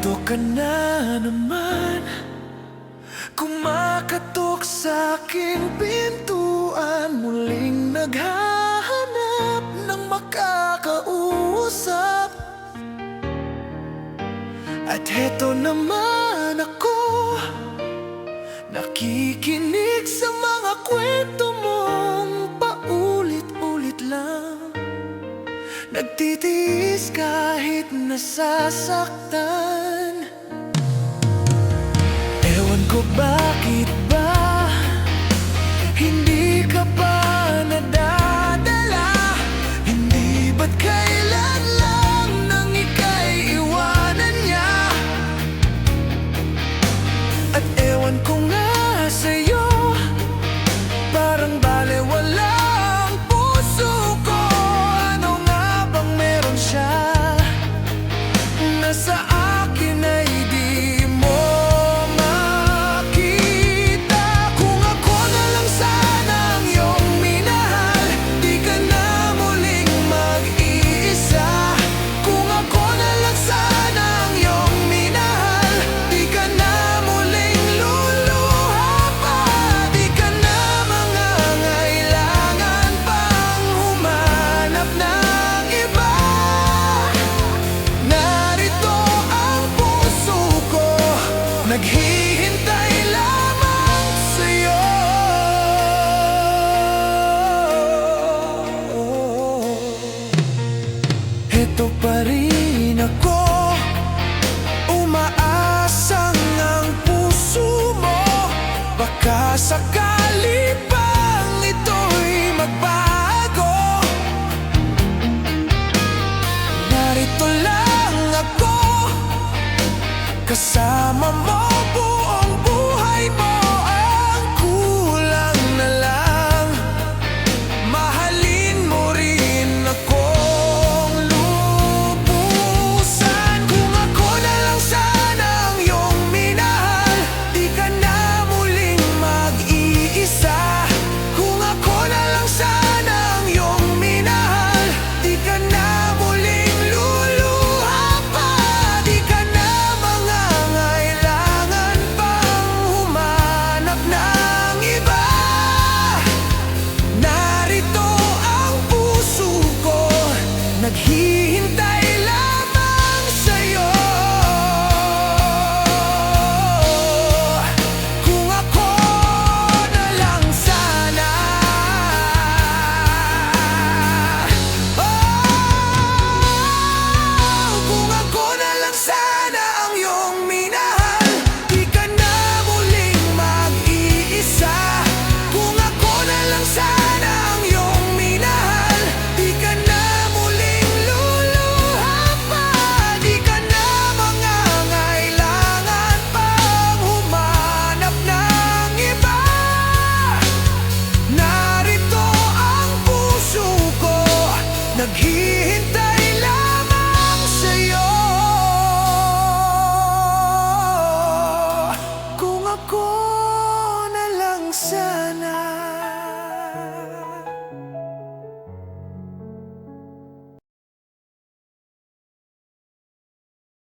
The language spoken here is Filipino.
Ito ka na naman, kumakatok sa aking pintuan, muling naghahanap ng makakausap. At heto naman ako, nakikinig sa mga kwento mong paulit-ulit lang, nagtitiis kahit nasasaktan. Ewan ko bakit ba hindi ka pa nadadala. Hindi ba't kailan lang nang ika'y iwanan niya. At ewan ko nga sa'yo, parang balewala ang puso ko. Ano nga bang meron siya na sa akin ay di mo makita? Kung ako na lang sana ang iyong minahal, di ka na muling mag-iisa. Kung ako na lang sana ang iyong minahal, di ka na muling luluha pa. Di ka na mangangailangan pang humanap ng iba. Narito ang puso ko, naghihintay lamang sa'yo. Heto pa rin ako, umaasang ang puso mo. Baka sakali pang ito'y magbago. Narito lang ako, kasama mo